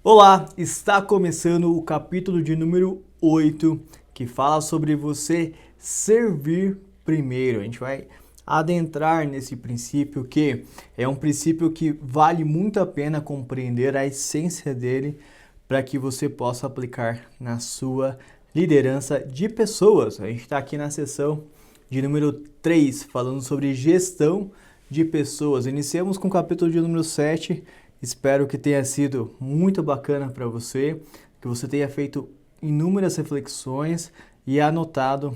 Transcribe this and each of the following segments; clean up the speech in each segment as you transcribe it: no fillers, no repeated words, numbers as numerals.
Olá, está começando o capítulo de número 8, que fala sobre você servir primeiro. A gente vai adentrar nesse princípio que é um princípio que vale muito a pena compreender a essência dele para que você possa aplicar na sua liderança de pessoas. A gente está aqui na seção de número 3, falando sobre gestão de pessoas. Iniciamos com o capítulo de número 7. Espero que tenha sido muito bacana para você, que você tenha feito inúmeras reflexões e anotado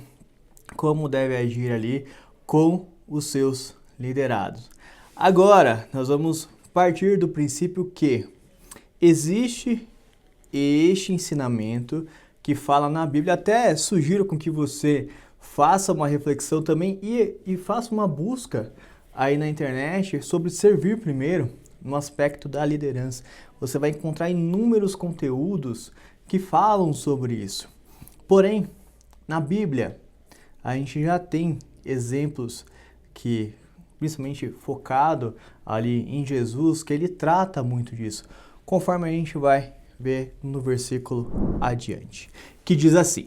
como deve agir ali com os seus liderados. Agora, nós vamos partir do princípio que existe este ensinamento que fala na Bíblia. Até sugiro com que você faça uma reflexão também e faça uma busca aí na internet sobre servir primeiro no aspecto da liderança. Você vai encontrar inúmeros conteúdos que falam sobre isso. Porém, na Bíblia, a gente já tem exemplos que, principalmente focado ali em Jesus, que ele trata muito disso, conforme a gente vai ver no versículo adiante, que diz assim: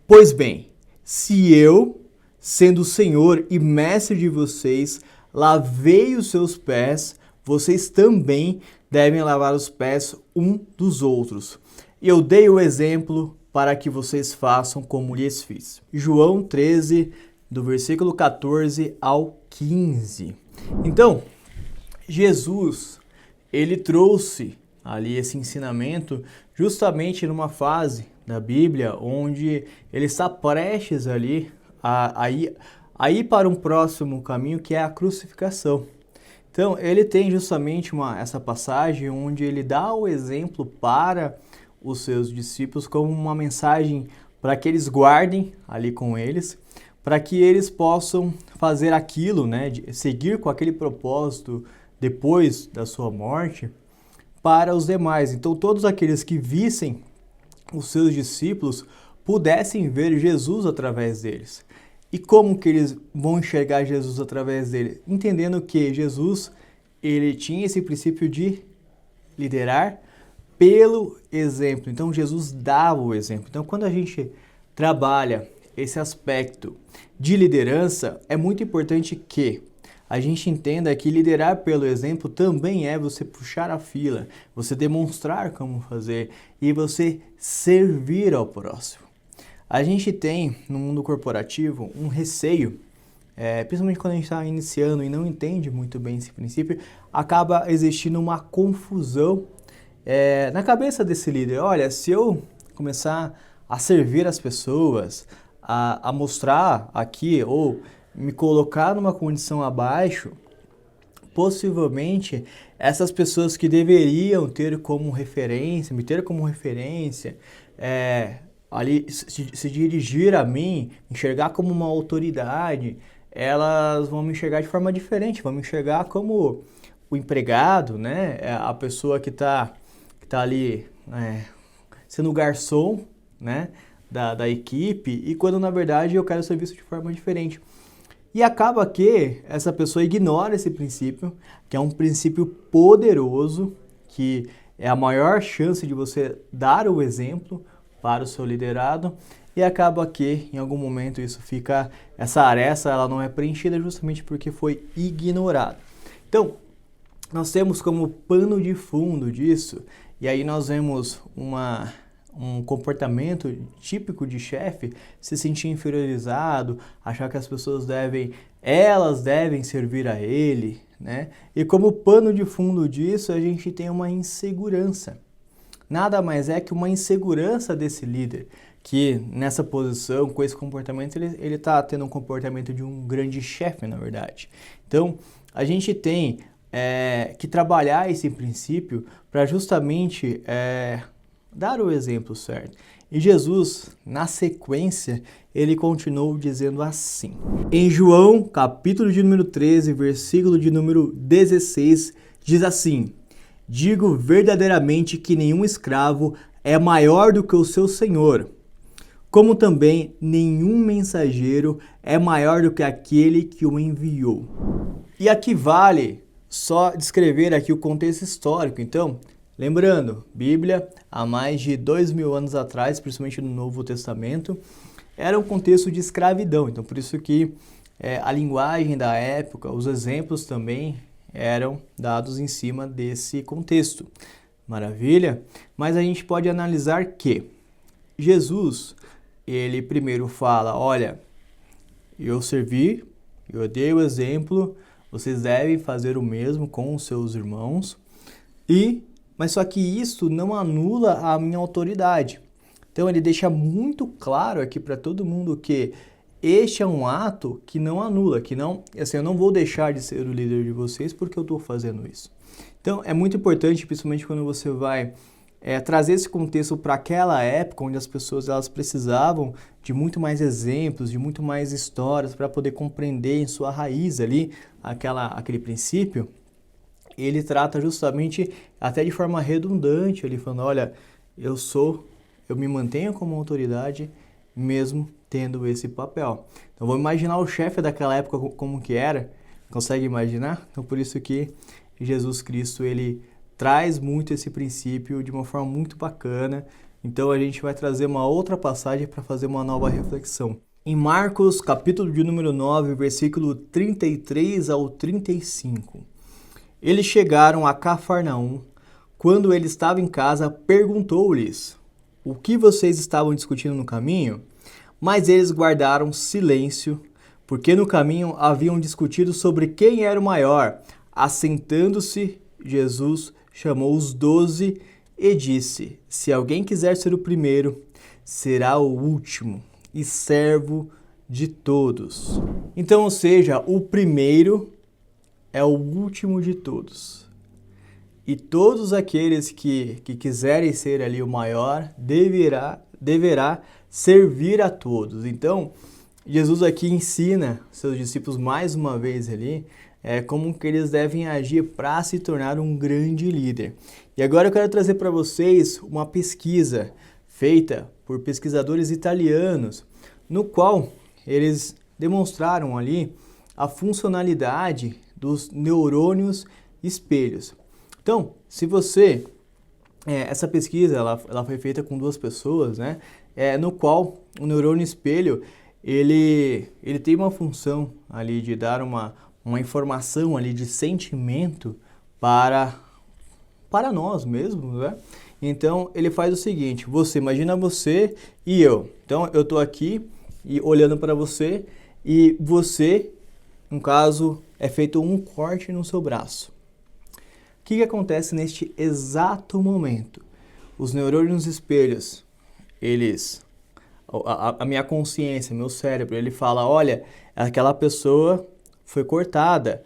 Pois bem, se eu, sendo Senhor e Mestre de vocês, lavei os seus pés, vocês também devem lavar os pés um dos outros. Eu dei o exemplo para que vocês façam como lhes fiz. João 13, do versículo 14 ao 15. Então, Jesus, ele trouxe ali esse ensinamento justamente numa fase da Bíblia onde ele está prestes ali a ir para um próximo caminho, que é a crucificação. Então, ele tem justamente essa passagem onde ele dá o exemplo para os seus discípulos como uma mensagem para que eles guardem ali com eles, para que eles possam fazer aquilo, de seguir com aquele propósito depois da sua morte para os demais. Então, todos aqueles que vissem os seus discípulos pudessem ver Jesus através deles. E como que eles vão enxergar Jesus através dele? Entendendo que Jesus, ele tinha esse princípio de liderar pelo exemplo. Então, Jesus dava o exemplo. Então, quando a gente trabalha esse aspecto de liderança, é muito importante que a gente entenda que liderar pelo exemplo também é você puxar a fila, você demonstrar como fazer e você servir ao próximo. A gente tem, no mundo corporativo, um receio, principalmente quando a gente está iniciando e não entende muito bem esse princípio, acaba existindo uma confusão na cabeça desse líder. Olha, se eu começar a servir as pessoas, a mostrar aqui ou me colocar numa condição abaixo, possivelmente essas pessoas que deveriam ter como referência, me ter como referência, ali se dirigir a mim, enxergar como uma autoridade, elas vão me enxergar de forma diferente, vão me enxergar como o empregado, a pessoa que tá ali sendo garçom, da equipe, e quando na verdade eu quero ser visto de forma diferente. E acaba que essa pessoa ignora esse princípio, que é um princípio poderoso, que é a maior chance de você dar o exemplo para o seu liderado, e acaba que em algum momento essa aresta ela não é preenchida justamente porque foi ignorada. Então, nós temos como pano de fundo disso, e aí nós vemos um comportamento típico de chefe, se sentir inferiorizado, achar que as pessoas devem servir a ele, E como pano de fundo disso, a gente tem uma insegurança. Nada mais é que uma insegurança desse líder, que nessa posição, com esse comportamento, ele está tendo um comportamento de um grande chefe, na verdade. Então, a gente tem que trabalhar esse princípio para justamente dar o exemplo certo. E Jesus, na sequência, ele continuou dizendo assim. Em João, capítulo de número 13, versículo de número 16, diz assim: Digo verdadeiramente que nenhum escravo é maior do que o seu senhor, como também nenhum mensageiro é maior do que aquele que o enviou. E aqui vale só descrever aqui o contexto histórico. Então, Lembrando, Bíblia, há mais de 2000 anos atrás, principalmente no Novo Testamento, era um contexto de escravidão. Então, por isso que a linguagem da época, os exemplos também eram dados em cima desse contexto. Maravilha? Mas a gente pode analisar que Jesus, ele primeiro fala, olha, eu servi, eu dei o exemplo, vocês devem fazer o mesmo com os seus irmãos, mas só que isso não anula a minha autoridade. Então ele deixa muito claro aqui para todo mundo que este é um ato que não anula, que não, assim, eu não vou deixar de ser o líder de vocês porque eu estou fazendo isso. Então é muito importante, principalmente quando você vai trazer esse contexto para aquela época onde as pessoas elas precisavam de muito mais exemplos, de muito mais histórias para poder compreender em sua raiz ali aquele princípio. Ele trata justamente até de forma redundante, ele falando, olha, eu me mantenho como autoridade mesmo tendo esse papel. Então vamos imaginar o chefe daquela época como que era, consegue imaginar? Então por isso que Jesus Cristo ele traz muito esse princípio de uma forma muito bacana. Então a gente vai trazer uma outra passagem para fazer uma nova reflexão. Em Marcos, capítulo de número 9, versículo 33 ao 35. Eles chegaram a Cafarnaum. Quando ele estava em casa, perguntou-lhes: o que vocês estavam discutindo no caminho? Mas eles guardaram silêncio, porque no caminho haviam discutido sobre quem era o maior. Assentando-se, Jesus chamou os 12 e disse: se alguém quiser ser o primeiro, será o último e servo de todos. Então, ou seja, o primeiro é o último de todos. E todos aqueles que quiserem ser ali o maior, deverá servir a todos. Então, Jesus aqui ensina seus discípulos mais uma vez ali, como que eles devem agir para se tornar um grande líder. E agora eu quero trazer para vocês uma pesquisa feita por pesquisadores italianos, no qual eles demonstraram ali a funcionalidade dos neurônios espelhos. Então, se você... essa pesquisa ela foi feita com 2 pessoas, né? No qual o neurônio espelho ele tem uma função ali de dar uma informação ali de sentimento para nós mesmos, né? Então ele faz o seguinte: imagina você e eu. Então eu estou aqui e olhando para você e você, no caso, é feito um corte no seu braço. O que acontece neste exato momento? Os neurônios espelhos, a minha consciência, meu cérebro, ele fala, olha, aquela pessoa foi cortada,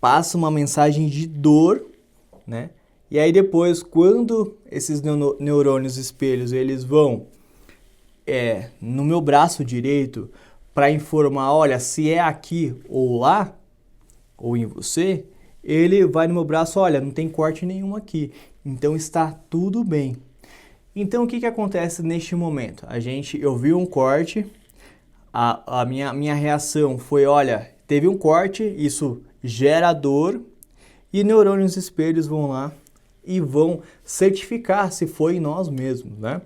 passa uma mensagem de dor, né? E aí depois, quando esses neurônios espelhos, eles vão no meu braço direito para informar, olha, se é aqui ou lá, ou em você, ele vai no meu braço, olha, não tem corte nenhum aqui, então está tudo bem. Então o que acontece neste momento? Eu vi um corte, a minha reação foi, olha, teve um corte, isso gera dor, e neurônios espelhos vão lá e vão certificar se foi em nós mesmos, né?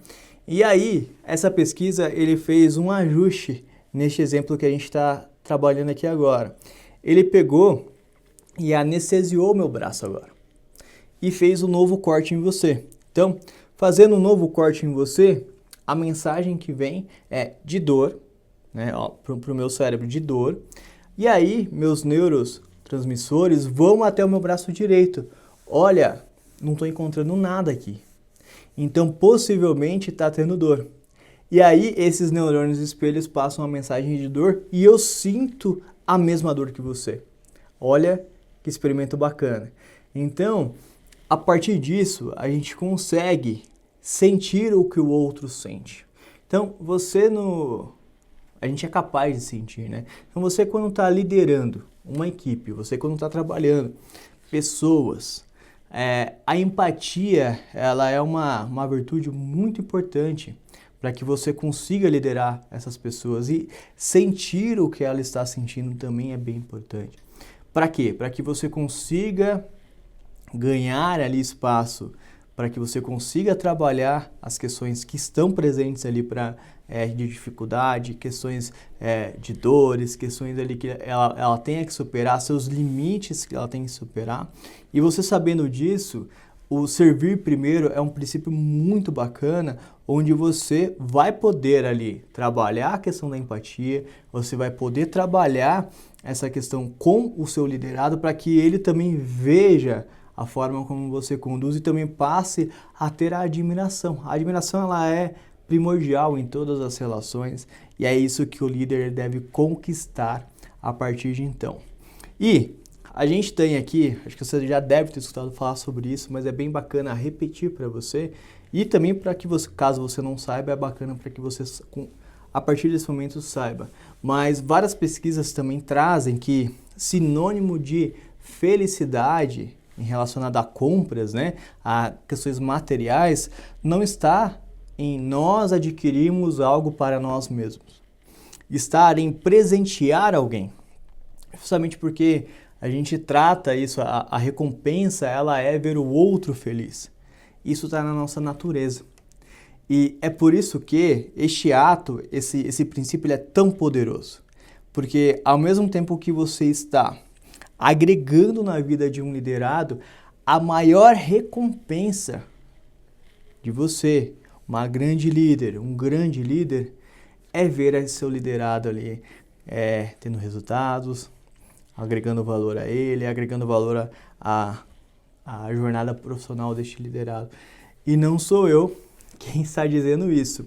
E aí, essa pesquisa, ele fez um ajuste neste exemplo que a gente está trabalhando aqui agora. Ele pegou e anestesiou meu braço agora e fez um novo corte em você. Então, fazendo um novo corte em você, a mensagem que vem é de dor, né, para o meu cérebro, de dor. E aí, meus neurotransmissores vão até o meu braço direito. Olha, não estou encontrando nada aqui. Então, possivelmente está tendo dor. E aí, esses neurônios espelhos passam uma mensagem de dor e eu sinto a mesma dor que você. Olha que experimento bacana. Então, a partir disso, a gente consegue sentir o que o outro sente. Então, a gente é capaz de sentir, né? Então, você quando está liderando uma equipe, você quando está trabalhando pessoas, a empatia, ela é uma virtude muito importante para que você consiga liderar essas pessoas e sentir o que ela está sentindo também é bem importante. Para quê? Para que você consiga ganhar ali espaço para que você consiga trabalhar as questões que estão presentes ali de dificuldade, questões de dores, questões ali que ela tenha que superar, seus limites que ela tem que superar. E você sabendo disso, o servir primeiro é um princípio muito bacana, onde você vai poder ali trabalhar a questão da empatia, você vai poder trabalhar essa questão com o seu liderado para que ele também veja a forma como você conduz e também passe a ter a admiração. A admiração ela é primordial em todas as relações e é isso que o líder deve conquistar a partir de então. E a gente tem aqui, acho que você já deve ter escutado falar sobre isso, mas é bem bacana repetir para você e também para que você, caso você não saiba, é bacana para que você a partir desse momento saiba. Mas várias pesquisas também trazem que sinônimo de felicidade relacionada a compras, né, a questões materiais, não está em nós adquirirmos algo para nós mesmos. Está em presentear alguém. Justamente porque a gente trata isso, a recompensa, ela é ver o outro feliz. Isso está na nossa natureza. E é por isso que este ato, esse princípio, ele é tão poderoso. Porque ao mesmo tempo que você está agregando na vida de um liderado, a maior recompensa de você, um grande líder, é ver esse seu liderado ali tendo resultados, agregando valor a ele, agregando valor à jornada profissional deste liderado. E não sou eu quem está dizendo isso.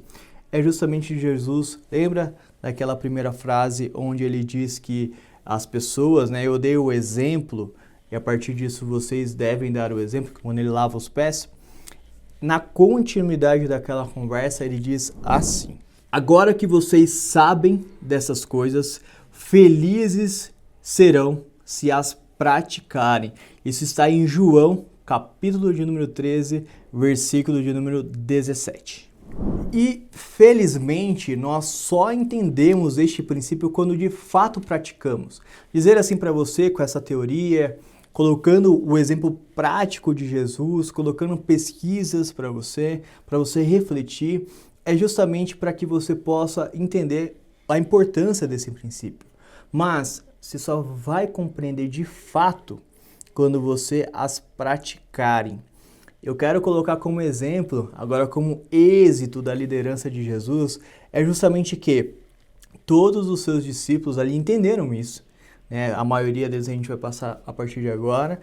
É justamente Jesus. Lembra daquela primeira frase onde ele diz que as pessoas, né, eu dei o exemplo e a partir disso vocês devem dar o exemplo, quando ele lava os pés? Na continuidade daquela conversa ele diz assim: agora que vocês sabem dessas coisas, felizes serão se as praticarem. Isso está em João, capítulo de número 13, versículo de número 17. E, felizmente, nós só entendemos este princípio quando de fato praticamos. Dizer assim para você, com essa teoria, colocando o exemplo prático de Jesus, colocando pesquisas para você refletir, é justamente para que você possa entender a importância desse princípio. Mas você só vai compreender de fato quando você as praticarem. Eu quero colocar como exemplo, agora como êxito da liderança de Jesus, é justamente que todos os seus discípulos ali entenderam isso, né? A maioria deles a gente vai passar a partir de agora,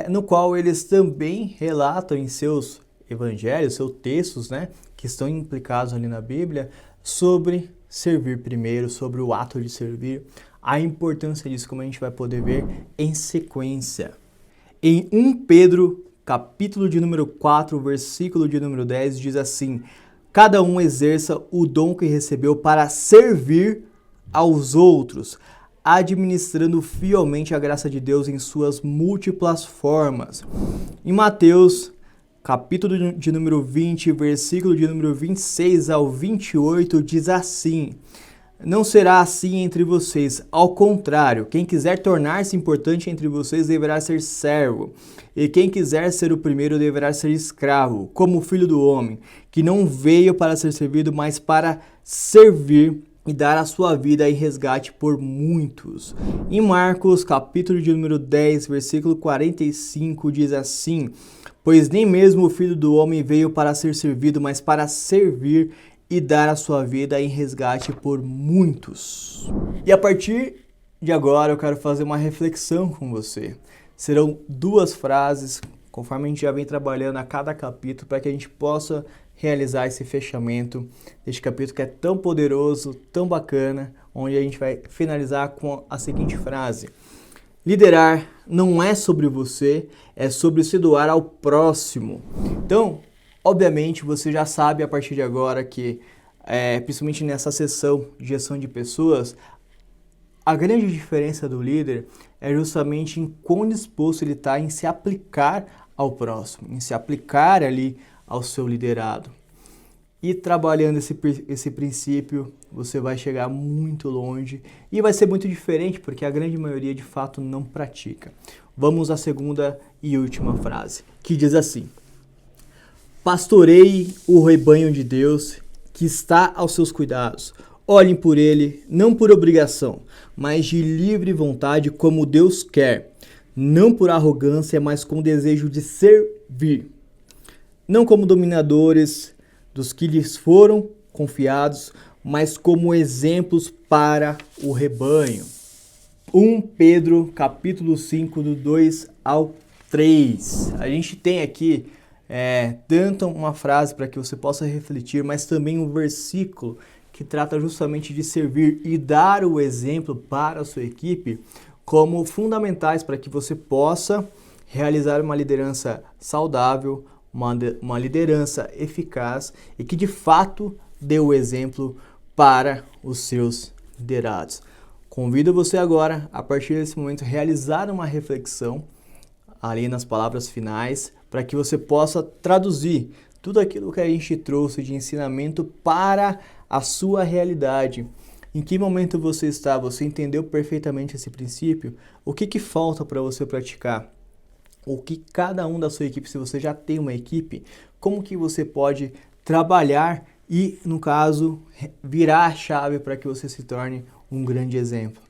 no qual eles também relatam em seus evangelhos, seus textos, né, que estão implicados ali na Bíblia, sobre servir primeiro, sobre o ato de servir, a importância disso, como a gente vai poder ver em sequência. Em 1 Pedro, capítulo de número 4, versículo de número 10, diz assim: cada um exerça o dom que recebeu para servir aos outros, administrando fielmente a graça de Deus em suas múltiplas formas. Em Mateus, capítulo de número 20, versículo de número 26 ao 28, diz assim: não será assim entre vocês, ao contrário, quem quiser tornar-se importante entre vocês deverá ser servo, e quem quiser ser o primeiro deverá ser escravo, como o Filho do Homem, que não veio para ser servido, mas para servir e dar a sua vida em resgate por muitos. Em Marcos, capítulo de número 10, versículo 45, diz assim: pois nem mesmo o Filho do Homem veio para ser servido, mas para servir e dar a sua vida em resgate por muitos. E a partir de agora eu quero fazer uma reflexão com você. Serão duas frases, conforme a gente já vem trabalhando a cada capítulo, para que a gente possa realizar esse fechamento deste capítulo que é tão poderoso, tão bacana, onde a gente vai finalizar com a seguinte frase: liderar não é sobre você, é sobre se doar ao próximo. Então, obviamente, você já sabe a partir de agora que, principalmente nessa sessão de gestão de pessoas, a grande diferença do líder é justamente em quão disposto ele está em se aplicar ao próximo, em se aplicar ali ao seu liderado. E trabalhando esse princípio, você vai chegar muito longe e vai ser muito diferente, porque a grande maioria de fato não pratica. Vamos à segunda e última frase, que diz assim: Pastoreie o rebanho de Deus que está aos seus cuidados. Olhem por ele, não por obrigação, mas de livre vontade, como Deus quer. Não por arrogância, mas com desejo de servir. Não como dominadores dos que lhes foram confiados, mas como exemplos para o rebanho. 1 Pedro, capítulo 5, do 2 ao 3. A gente tem aqui tanto uma frase para que você possa refletir, mas também um versículo que trata justamente de servir e dar o exemplo para a sua equipe como fundamentais para que você possa realizar uma liderança saudável, uma liderança eficaz e que de fato dê o exemplo para os seus liderados. Convido você agora, a partir desse momento, realizar uma reflexão ali nas palavras finais, para que você possa traduzir tudo aquilo que a gente trouxe de ensinamento para a sua realidade. Em que momento você está? Você entendeu perfeitamente esse princípio? O que falta para você praticar? O que cada um da sua equipe, se você já tem uma equipe, como que você pode trabalhar e, no caso, virar a chave para que você se torne um grande exemplo?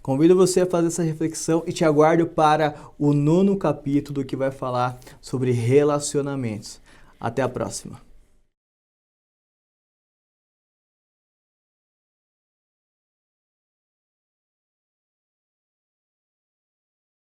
Convido você a fazer essa reflexão e te aguardo para o 9º capítulo que vai falar sobre relacionamentos. Até a próxima!